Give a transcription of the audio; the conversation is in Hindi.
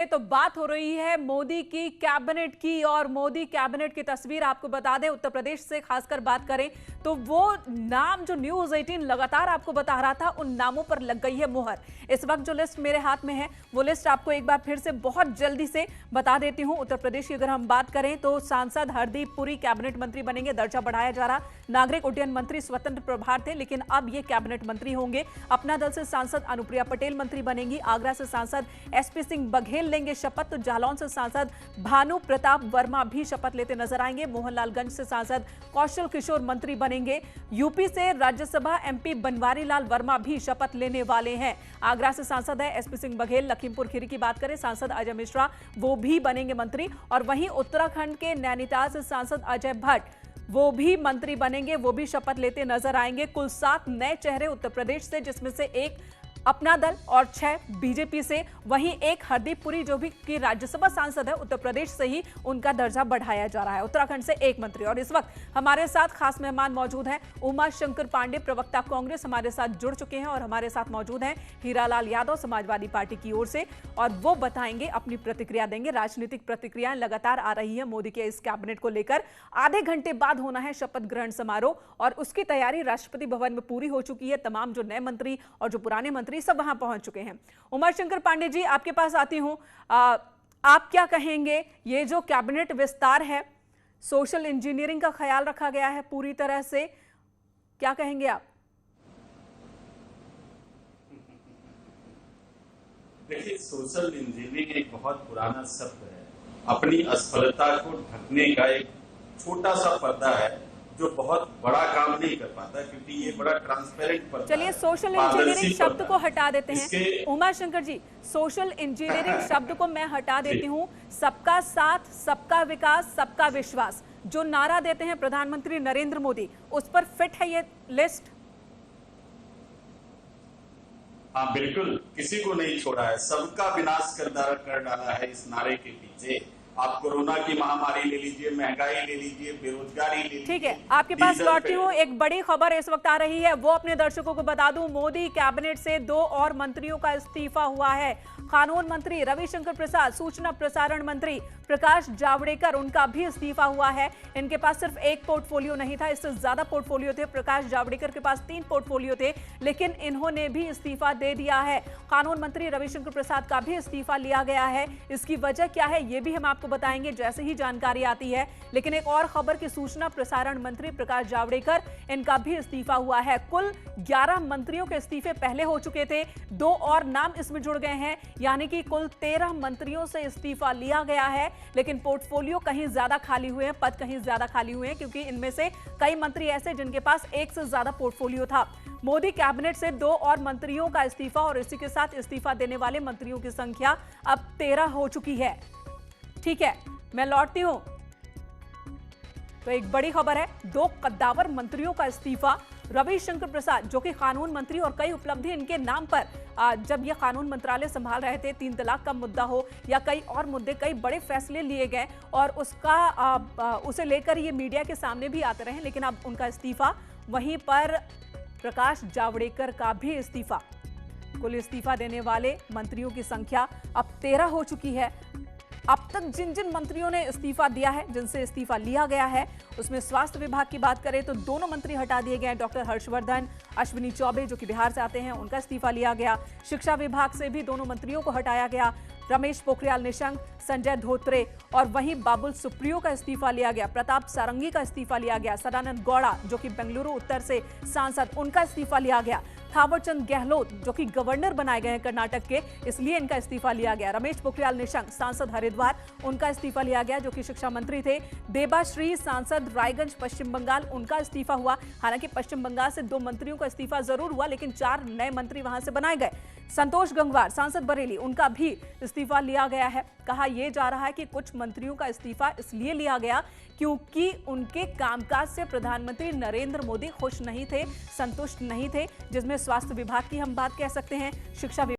तो बात हो रही है मोदी की कैबिनेट की, और मोदी कैबिनेट की तस्वीर आपको बता दें, उत्तर प्रदेश से खासकर बात करें तो वो नाम जो न्यूज 18 लगातार आपको बता रहा था, उन नामों पर लग गई है मुहर। इस वक्त जो लिस्ट मेरे हाथ में है वो लिस्ट आपको एक बार फिर से बहुत जल्दी से बता देती हूं। उत्तर प्रदेश की अगर हम बात करें तो सांसद हरदीप पुरी कैबिनेट मंत्री बनेंगे, दर्जा बढ़ाया जा रहा। नागरिक उड्डयन मंत्री स्वतंत्र प्रभार थे, लेकिन अब ये कैबिनेट मंत्री होंगे। अपना दल से सांसद अनुप्रिया पटेल मंत्री बनेंगी। आगरा से सांसद एसपी सिंह बघेल लेंगे शपथ। तो जालौन से सांसद भानु प्रताप वर्मा भी शपथ लेते नजर आएंगे। मोहनलालगंज से सांसद कौशल किशोर मंत्री बनेंगे। यूपी से राज्यसभा एमपी बनवारी लाल वर्मा भी शपथ लेने वाले हैं। आगरा से सांसद है एसपी सिंह बघेल। लखीमपुर खीरी की बात करें, सांसद अजय मिश्रा वो भी बनेंगे मंत्री। और वहीं उत्तराखंड के नैनीताल से सांसद अजय भट्ट वो भी मंत्री बनेंगे, वो भी शपथ लेते नजर आएंगे। कुल 7 नए चेहरे उत्तर प्रदेश से, जिसमें से 1 अपना दल और 6 बीजेपी से। वहीं 1 हरदीप पुरी जो भी की राज्यसभा सांसद है, उत्तर प्रदेश से ही उनका दर्जा बढ़ाया जा रहा है। उत्तराखंड से 1 मंत्री। और इस वक्त हमारे साथ खास मेहमान मौजूद हैं। उमा शंकर पांडे, प्रवक्ता कांग्रेस, हमारे साथ जुड़ चुके हैं और हमारे साथ मौजूद हैं हीरालाल यादव, समाजवादी पार्टी की ओर से, और वो बताएंगे, अपनी प्रतिक्रिया देंगे। राजनीतिक प्रतिक्रियाएं लगातार आ रही है मोदी के इस कैबिनेट को लेकर। आधे घंटे बाद होना है शपथ ग्रहण समारोह, और उसकी तैयारी राष्ट्रपति भवन में पूरी हो चुकी है। तमाम जो नए मंत्री और जो पुराने मंत्री सब वहां पहुंच चुके हैं। उमा शंकर पांडे जी, आपके पास आती हूं। आप क्या कहेंगे, ये जो कैबिनेट विस्तार है, सोशल इंजीनियरिंग का ख्याल रखा गया है पूरी तरह से, क्या कहेंगे आप? देखिए, सोशल इंजीनियरिंग एक बहुत पुराना शब्द है। अपनी असफलता को ढकने का एक छोटा सा पर्दा है जो बहुत बड़ा काम नहीं कर पाता, क्योंकि ये बड़ा ट्रांसपेरेंट पर्दा है। चलिए, सोशल इंजीनियरिंग शब्द को हटा देते हैं। उमा शंकर जी, सोशल इंजीनियरिंग शब्द को मैं हटा देती हूँ। सबका साथ, सबका विकास, सबका विश्वास जो नारा देते हैं प्रधानमंत्री नरेंद्र मोदी, उस पर फिट है ये लिस्ट? हाँ, बिल्कुल, किसी को नहीं छोड़ा है, सबका विनाश कर डाला है इस नारे के पीछे। आप कोरोना की महामारी ले लीजिए, महंगाई ले लीजिए, बेरोजगारी ले लीजिए। ठीक है, आपके पास लौटती हूँ। एक बड़ी खबर इस वक्त आ रही है, वो अपने दर्शकों को बता दूं। मोदी कैबिनेट से 2 और मंत्रियों का इस्तीफा हुआ है। कानून मंत्री रविशंकर प्रसाद, सूचना प्रसारण मंत्री प्रकाश जावड़ेकर, उनका भी इस्तीफा हुआ है। इनके पास सिर्फ 1 पोर्टफोलियो नहीं था, इससे ज्यादा पोर्टफोलियो थे। प्रकाश जावड़ेकर के पास 3 पोर्टफोलियो थे, लेकिन इन्होंने भी इस्तीफा दे दिया है। कानून मंत्री रविशंकर प्रसाद का भी इस्तीफा लिया गया है। इसकी वजह क्या है ये भी हम आपको बताएंगे जैसे ही जानकारी आती है। लेकिन एक और खबर कि सूचना प्रसारण मंत्री प्रकाश जावड़ेकर, इनका भी इस्तीफा हुआ है। कुल 11 मंत्रियों के इस्तीफे पहले हो चुके थे, 2 और नाम इसमें जुड़ गए हैं, यानी कि कुल 13 मंत्रियों से इस्तीफा लिया गया है। लेकिन पोर्टफोलियो कहीं ज्यादा खाली हुए हैं, पद कहीं ज्यादा खाली हुए हैं, क्योंकि इनमें से कई मंत्री ऐसे जिनके पास 1 से ज्यादा पोर्टफोलियो था। मोदी कैबिनेट से 2 और मंत्रियों का इस्तीफा, और इसी के साथ इस्तीफा देने वाले मंत्रियों की संख्या अब 13 हो चुकी है। ठीक है, मैं लौटती हूं। तो एक बड़ी खबर है, 2 कद्दावर मंत्रियों का इस्तीफा। रविशंकर प्रसाद जो कि कानून मंत्री, और कई उपलब्धि इनके नाम पर जब ये कानून मंत्रालय संभाल रहे थे, 3 तलाक का मुद्दा हो या कई और मुद्दे, कई बड़े फैसले लिए गए और उसे लेकर ये मीडिया के सामने भी आते रहे। लेकिन अब उनका इस्तीफा, वहीं पर प्रकाश जावड़ेकर का भी इस्तीफा। कुल इस्तीफा देने वाले मंत्रियों की संख्या अब 13 हो चुकी है। अब तक जिन जिन मंत्रियों ने इस्तीफा दिया है, जिनसे इस्तीफा लिया गया है, उसमें स्वास्थ्य विभाग की बात करें तो 2 मंत्री हटा दिए गए। डॉक्टर हर्षवर्धन, अश्विनी चौबे जो कि बिहार से आते हैं, उनका इस्तीफा लिया गया। शिक्षा विभाग से भी 2 मंत्रियों को हटाया गया, रमेश पोखरियाल निशंक, संजय धोत्रे, और वहीं बाबुल सुप्रियो का इस्तीफा लिया गया। प्रताप सारंगी का इस्तीफा लिया गया। सदानंद गौड़ा जो कि बेंगलुरु उत्तर से सांसद, उनका इस्तीफा लिया गया। थावरचंद गहलोत जो कि गवर्नर बनाए गए हैं कर्नाटक के, इसलिए इनका इस्तीफा लिया गया। रमेश पोखरियाल निशंक, सांसद हरिद्वार, उनका इस्तीफा लिया गया, जो कि शिक्षा मंत्री थे। देबाश्री, सांसद रायगंज पश्चिम बंगाल, उनका इस्तीफा हुआ। हालांकि पश्चिम बंगाल से 2 मंत्रियों का इस्तीफा जरूर हुआ, लेकिन 4 नए मंत्री वहां से बनाए गए। संतोष गंगवार, सांसद बरेली, उनका भी इस्तीफा लिया गया है। कहा यह जा रहा है कि कुछ मंत्रियों का इस्तीफा इसलिए लिया गया क्योंकि उनके कामकाज से प्रधानमंत्री नरेंद्र मोदी खुश नहीं थे, संतुष्ट नहीं थे, जिसमें स्वास्थ्य विभाग की हम बात कह सकते हैं, शिक्षा